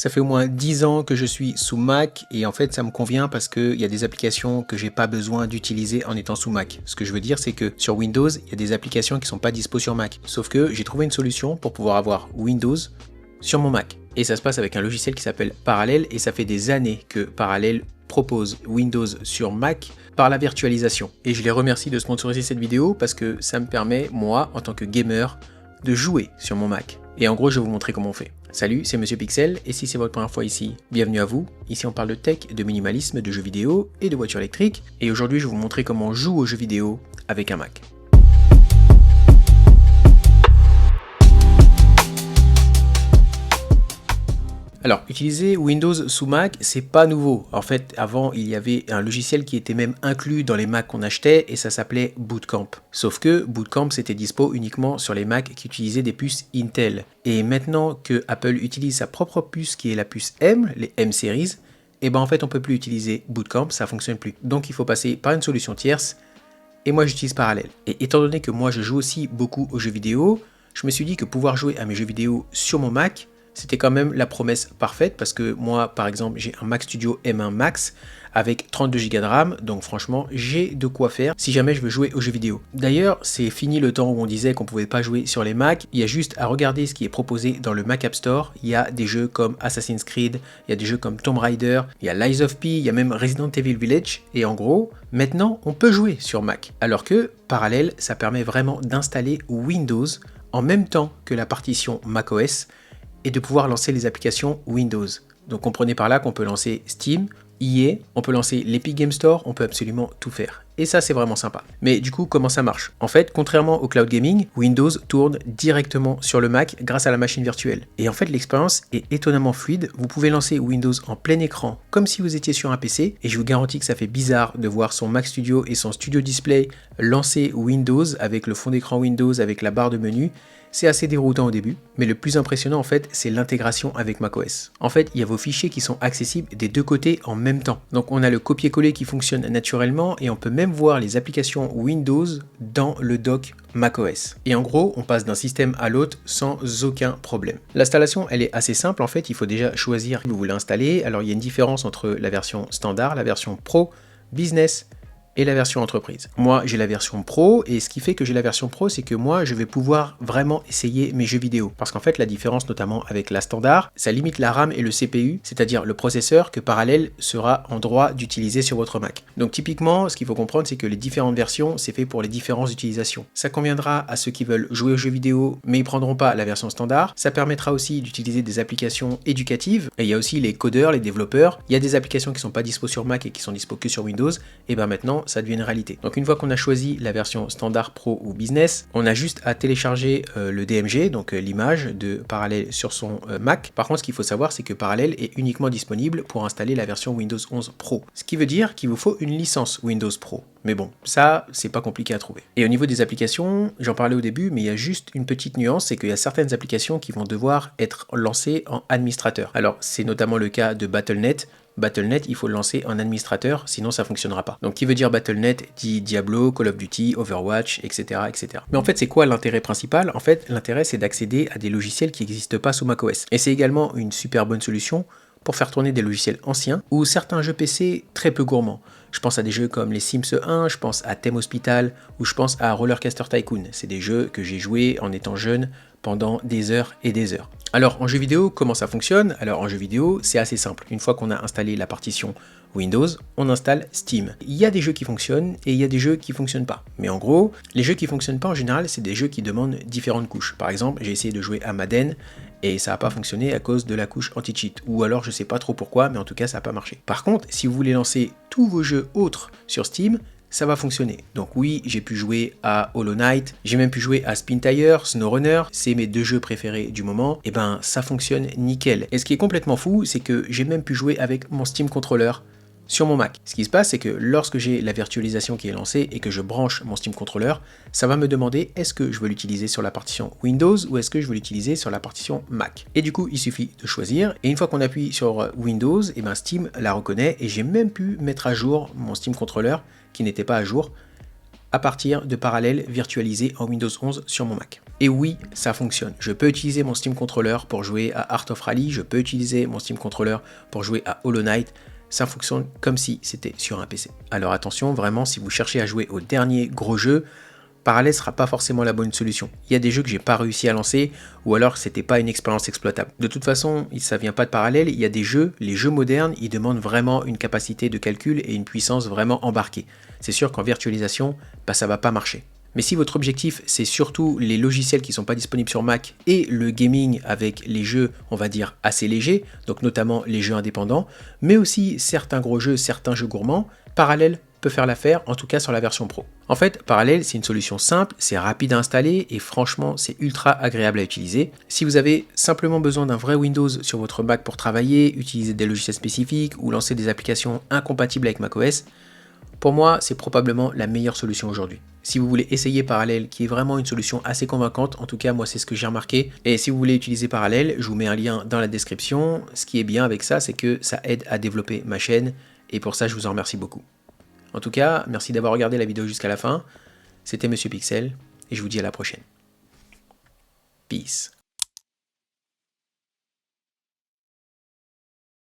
Ça fait au moins 10 ans que je suis sous Mac et en fait ça me convient parce qu'il y a des applications que j'ai pas besoin d'utiliser en étant sous Mac. Ce que je veux dire c'est que sur Windows, il y a des applications qui sont pas dispo sur Mac. Sauf que j'ai trouvé une solution pour pouvoir avoir Windows sur mon Mac. Et ça se passe avec un logiciel qui s'appelle Parallel et ça fait des années que Parallel propose Windows sur Mac par la virtualisation. Et je les remercie de sponsoriser cette vidéo parce que ça me permet, moi, en tant que gamer, de jouer sur mon Mac. Et en gros, je vais vous montrer comment on fait. Salut, c'est Monsieur Pixel, et si c'est votre première fois ici, bienvenue à vous. Ici on parle de tech, de minimalisme, de jeux vidéo et de voitures électriques. Et aujourd'hui, je vais vous montrer comment on joue aux jeux vidéo avec un Mac. Alors, utiliser Windows sous Mac, c'est pas nouveau. En fait, avant, il y avait un logiciel qui était même inclus dans les Macs qu'on achetait et ça s'appelait Boot Camp. Sauf que Boot Camp, c'était dispo uniquement sur les Macs qui utilisaient des puces Intel. Et maintenant que Apple utilise sa propre puce qui est la puce M, les M Series, et ben en fait, on peut plus utiliser Boot Camp, ça fonctionne plus. Donc, il faut passer par une solution tierce. Et moi, j'utilise Parallel. Et étant donné que moi, je joue aussi beaucoup aux jeux vidéo, je me suis dit que pouvoir jouer à mes jeux vidéo sur mon Mac, c'était quand même la promesse parfaite parce que moi, par exemple, j'ai un Mac Studio M1 Max avec 32 Go de RAM, donc franchement, j'ai de quoi faire si jamais je veux jouer aux jeux vidéo. D'ailleurs, c'est fini le temps où on disait qu'on pouvait pas jouer sur les Mac, il y a juste à regarder ce qui est proposé dans le Mac App Store, il y a des jeux comme Assassin's Creed, il y a des jeux comme Tomb Raider, il y a Lies of P, il y a même Resident Evil Village, et en gros, maintenant, on peut jouer sur Mac. Alors que, Parallel, ça permet vraiment d'installer Windows en même temps que la partition macOS, et de pouvoir lancer les applications Windows. Donc comprenez par là qu'on peut lancer Steam, EA, on peut lancer l'Epic Game Store, on peut absolument tout faire. Et ça c'est vraiment sympa. Mais du coup comment ça marche? En fait, contrairement au cloud gaming, Windows tourne directement sur le Mac grâce à la machine virtuelle. Et en fait l'expérience est étonnamment fluide, vous pouvez lancer Windows en plein écran comme si vous étiez sur un PC, et je vous garantis que ça fait bizarre de voir son Mac Studio et son Studio Display lancer Windows avec le fond d'écran Windows, avec la barre de menu. C'est assez déroutant au début, mais le plus impressionnant en fait, c'est l'intégration avec macOS. En fait, il y a vos fichiers qui sont accessibles des deux côtés en même temps. Donc on a le copier-coller qui fonctionne naturellement et on peut même voir les applications Windows dans le dock macOS. Et en gros, on passe d'un système à l'autre sans aucun problème. L'installation, elle est assez simple en fait, il faut déjà choisir qui vous voulez installer. Alors il y a une différence entre la version standard, la version Pro, Business et la version entreprise. Moi, j'ai la version Pro, et ce qui fait que j'ai la version Pro, c'est que moi, je vais pouvoir vraiment essayer mes jeux vidéo. Parce qu'en fait, la différence, notamment avec la standard, ça limite la RAM et le CPU, c'est-à-dire le processeur que Parallel sera en droit d'utiliser sur votre Mac. Donc typiquement, ce qu'il faut comprendre, c'est que les différentes versions, c'est fait pour les différentes utilisations. Ça conviendra à ceux qui veulent jouer aux jeux vidéo, mais ils prendront pas la version standard. Ça permettra aussi d'utiliser des applications éducatives, et il y a aussi les codeurs, les développeurs. Il y a des applications qui sont pas dispo sur Mac et qui sont dispo que sur Windows, et ben maintenant, ça devient une réalité. Donc une fois qu'on a choisi la version standard, pro ou business, on a juste à télécharger le DMG, donc l'image de Parallel sur son Mac. Par contre, ce qu'il faut savoir, c'est que Parallel est uniquement disponible pour installer la version Windows 11 Pro. Ce qui veut dire qu'il vous faut une licence Windows Pro. Mais bon, ça, c'est pas compliqué à trouver. Et au niveau des applications, j'en parlais au début, mais il y a juste une petite nuance, c'est qu'il y a certaines applications qui vont devoir être lancées en administrateur. Alors, c'est notamment le cas de Battle.net. Battle.net, il faut le lancer en administrateur, sinon ça fonctionnera pas. Donc qui veut dire Battle.net dit Diablo, Call of Duty, Overwatch, etc., etc. Mais en fait, c'est quoi l'intérêt principal? En fait, l'intérêt, c'est d'accéder à des logiciels qui n'existent pas sous macOS. Et c'est également une super bonne solution pour faire tourner des logiciels anciens ou certains jeux PC très peu gourmands. Je pense à des jeux comme les Sims 1, je pense à Theme Hospital ou je pense à Rollercoaster Tycoon. C'est des jeux que j'ai joués en étant jeune pendant des heures et des heures. Alors en jeu vidéo, comment ça fonctionne? Alors en jeu vidéo, c'est assez simple. Une fois qu'on a installé la partition Windows, on installe Steam. Il y a des jeux qui fonctionnent et il y a des jeux qui fonctionnent pas. Mais en gros, les jeux qui fonctionnent pas en général, c'est des jeux qui demandent différentes couches. Par exemple, j'ai essayé de jouer à Madden et ça n'a pas fonctionné à cause de la couche anti-cheat. Ou alors je sais pas trop pourquoi, mais en tout cas ça n'a pas marché. Par contre, si vous voulez lancer tous vos jeux autres sur Steam, ça va fonctionner. Donc oui, j'ai pu jouer à Hollow Knight, j'ai même pu jouer à Spintire, SnowRunner, c'est mes deux jeux préférés du moment, et ben ça fonctionne nickel. Et ce qui est complètement fou, c'est que j'ai même pu jouer avec mon Steam Controller sur mon Mac. Ce qui se passe, c'est que lorsque j'ai la virtualisation qui est lancée et que je branche mon Steam Controller, ça va me demander est-ce que je veux l'utiliser sur la partition Windows ou est-ce que je veux l'utiliser sur la partition Mac. Et du coup, il suffit de choisir. Et une fois qu'on appuie sur Windows, et ben Steam la reconnaît et j'ai même pu mettre à jour mon Steam Controller qui n'était pas à jour à partir de Parallel virtualisé en Windows 11 sur mon Mac. Et oui, ça fonctionne. Je peux utiliser mon Steam Controller pour jouer à Art of Rally, je peux utiliser mon Steam Controller pour jouer à Hollow Knight. Ça fonctionne comme si c'était sur un PC. Alors attention, vraiment, si vous cherchez à jouer au dernier gros jeu, Parallel sera pas forcément la bonne solution. Il y a des jeux que j'ai pas réussi à lancer, ou alors c'était pas une expérience exploitable. De toute façon, ça vient pas de Parallel, il y a des jeux, les jeux modernes, ils demandent vraiment une capacité de calcul et une puissance vraiment embarquée. C'est sûr qu'en virtualisation, ça va pas marcher. Mais si votre objectif c'est surtout les logiciels qui sont pas disponibles sur Mac et le gaming avec les jeux, on va dire, assez légers, donc notamment les jeux indépendants, mais aussi certains gros jeux, certains jeux gourmands, Parallel peut faire l'affaire, en tout cas sur la version pro. En fait, Parallel, c'est une solution simple, c'est rapide à installer et franchement, c'est ultra agréable à utiliser. Si vous avez simplement besoin d'un vrai Windows sur votre Mac pour travailler, utiliser des logiciels spécifiques ou lancer des applications incompatibles avec macOS, pour moi, c'est probablement la meilleure solution aujourd'hui. Si vous voulez essayer Parallel, qui est vraiment une solution assez convaincante, en tout cas moi c'est ce que j'ai remarqué, et si vous voulez utiliser Parallel, je vous mets un lien dans la description. Ce qui est bien avec ça, c'est que ça aide à développer ma chaîne, et pour ça je vous en remercie beaucoup. En tout cas, merci d'avoir regardé la vidéo jusqu'à la fin. C'était Monsieur Pixel, et je vous dis à la prochaine. Peace.